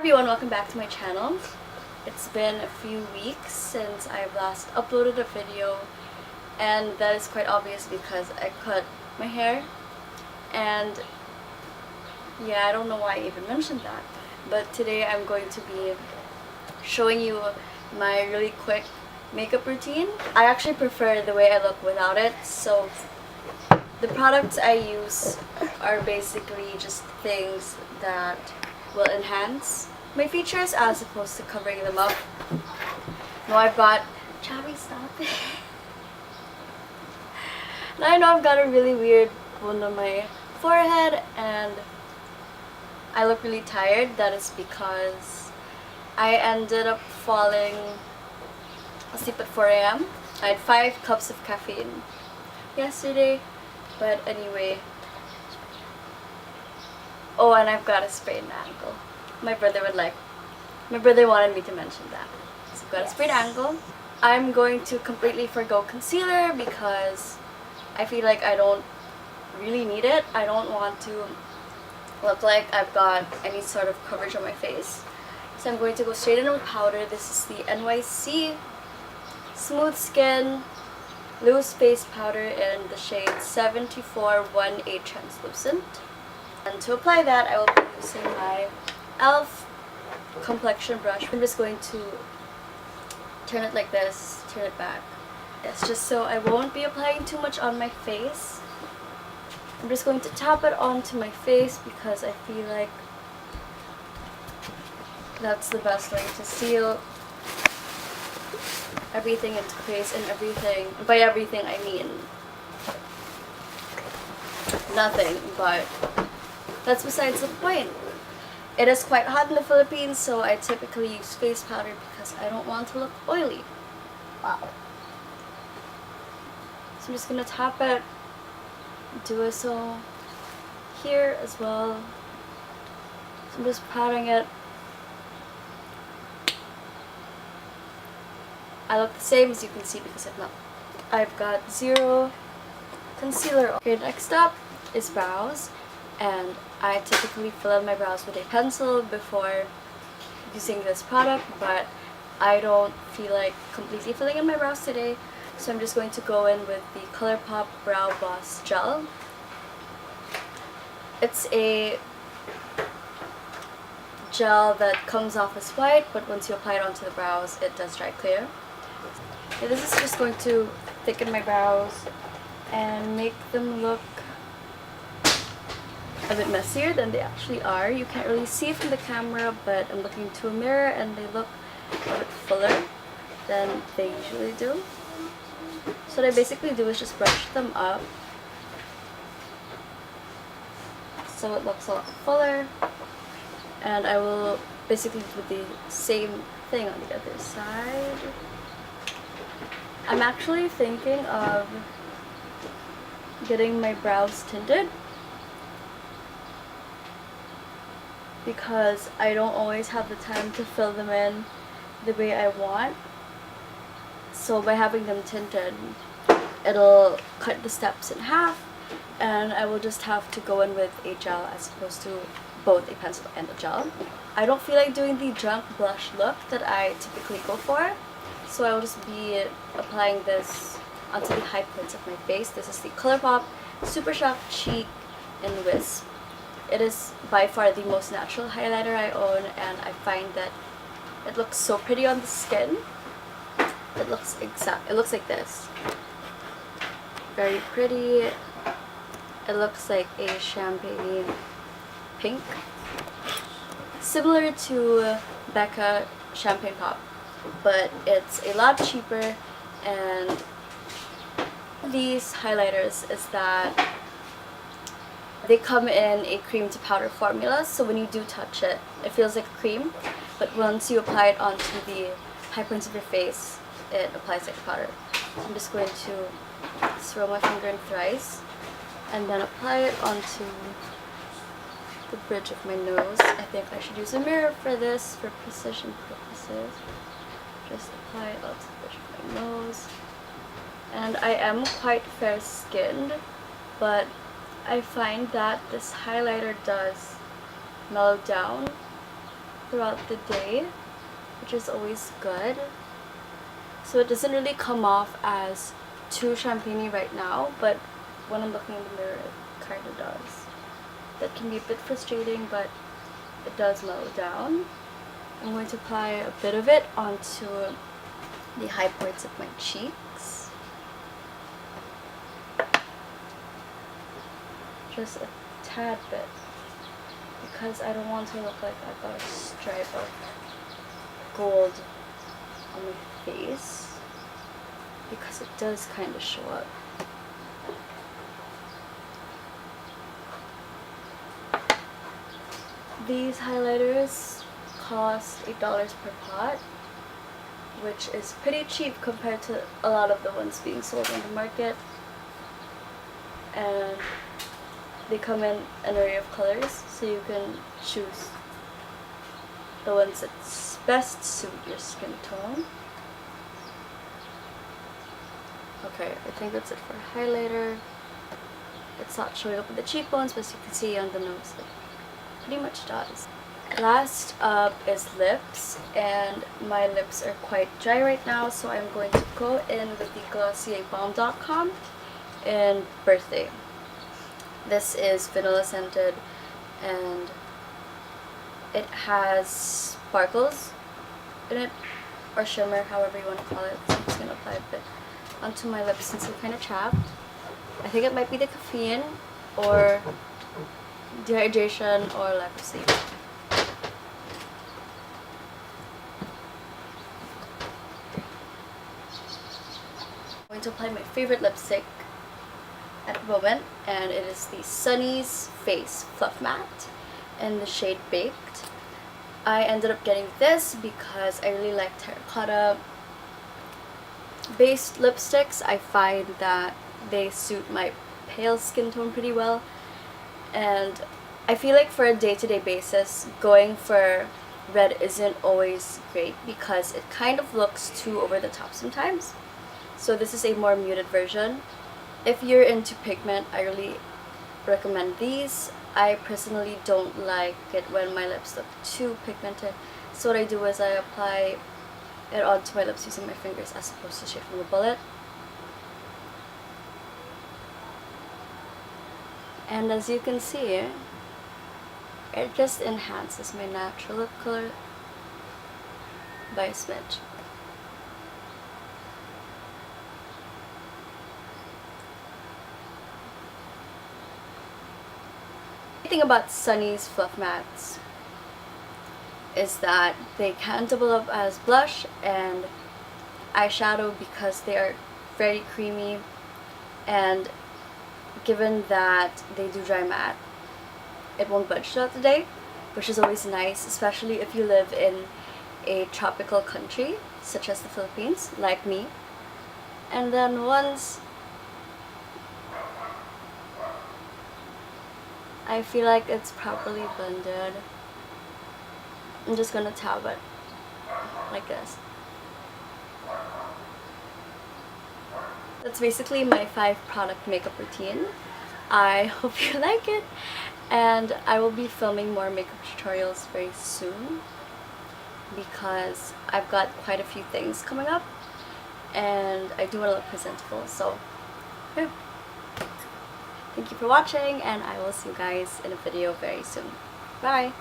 Everyone, welcome back to my channel. It's been a few weeks since I've last uploaded a video, and that is quite obvious because I cut my hair. And yeah, I don't know why I even mentioned that, but today I'm going to be showing you my really quick makeup routine. I actually prefer the way I look without it, so the products I use are basically just things that will enhance my features as opposed to covering them up. Now I've got Chabby, stop it. Now I know I've got a really weird wound on my forehead and I look really tired. That is because I ended up falling asleep at 4 a.m. I had 5 cups of caffeine yesterday, but anyway. Oh, and I've got a sprained ankle. My brother wanted me to mention that. So I've got a sprained ankle. I'm going to completely forgo concealer because I feel like I don't really need it. I don't want to look like I've got any sort of coverage on my face. So I'm going to go straight in with powder. This is the NYC Smooth Skin Loose Base Powder in the shade 7418 Translucent. And to apply that, I will be using my e.l.f. Complexion Brush. I'm just going to turn it like this, turn it back. It's just so I won't be applying too much on my face. I'm just going to tap it onto my face because I feel like that's the best way to seal everything into place, and everything, by everything I mean nothing, but that's besides the point. It is quite hot in the Philippines, so I typically use face powder because I don't want to look oily. Wow. So I'm just gonna tap it, do so here as well. So I'm just patting it. I look the same, as you can see, because I've got zero concealer. Okay, next up is brows, and I typically fill in my brows with a pencil before using this product, but I don't feel like completely filling in my brows today, so I'm just going to go in with the ColourPop Brow Boss Gel. It's a gel that comes off as white, but once you apply it onto the brows, it does dry clear. Okay, this is just going to thicken my brows and make them look a bit messier than they actually are. You can't really see from the camera, but I'm looking into a mirror and they look a bit fuller than they usually do. So what I basically do is just brush them up so it looks a lot fuller, and I will basically do the same thing on the other side. I'm actually thinking of getting my brows tinted because I don't always have the time to fill them in the way I want. So by having them tinted, it'll cut the steps in half, and I will just have to go in with a gel as opposed to both a pencil and a gel. I don't feel like doing the drunk blush look that I typically go for, so I will just be applying this onto the high points of my face. This is the ColourPop Super Shock Cheek in Wisp. It is by far the most natural highlighter I own, and I find that it looks so pretty on the skin. It looks like this. Very pretty. It looks like a champagne pink. Similar to Becca Champagne Pop, but it's a lot cheaper. And these highlighters is that they come in a cream to powder formula, so when you do touch it, it feels like a cream, but once you apply it onto the high points of your face, it applies like powder. So I'm just going to swirl my finger in thrice and then apply it onto the bridge of my nose. I think I should use a mirror for this, for precision purposes. Just apply it onto the bridge of my nose. And I am quite fair-skinned, but I find that this highlighter does mellow down throughout the day, which is always good. So it doesn't really come off as too champagne-y right now, but when I'm looking in the mirror, it kind of does. That can be a bit frustrating, but it does mellow down. I'm going to apply a bit of it onto the high points of my cheeks. Just a tad bit, because I don't want to look like I've got a stripe of gold on my face, because it does kind of show up. These highlighters cost $8 per pot, which is pretty cheap compared to a lot of the ones being sold on the market. And they come in an array of colors, so you can choose the ones that best suit your skin tone. Okay, I think that's it for highlighter. It's not showing up in the cheekbones, but as you can see on the nose, it pretty much does. Last up is lips, and my lips are quite dry right now, so I'm going to go in with the Glossier Balm.com in Birthday. This is vanilla scented, and it has sparkles in it, or shimmer, however you want to call it. So I'm just going to apply a bit onto my lips since I'm kind of chapped. I think it might be the caffeine, or dehydration, or lack of sleep. I'm going to apply my favorite lipstick at the moment, and it is the Sunnies Face Fluffmatte in the shade Baked. I ended up getting this because I really like terracotta based lipsticks. I find that they suit my pale skin tone pretty well, and I feel like for a day-to-day basis, going for red isn't always great because it kind of looks too over the top sometimes. So this is a more muted version. If you're into pigment, I really recommend these. I personally don't like it when my lips look too pigmented, so what I do is I apply it onto my lips using my fingers as opposed to straight from the bullet. And as you can see, it just enhances my natural lip color by a smidge. The thing about Sunnies Fluff Mattes is that they can double up as blush and eyeshadow because they are very creamy, and given that they do dry matte, it won't budge throughout the day, which is always nice, especially if you live in a tropical country such as the Philippines, like me. And then once I feel like it's properly blended, I'm just gonna tab it like this. That's basically my 5-product makeup routine. I hope you like it, and I will be filming more makeup tutorials very soon because I've got quite a few things coming up and I do want to look presentable. So yeah. Thank you for watching, and I will see you guys in a video very soon. Bye!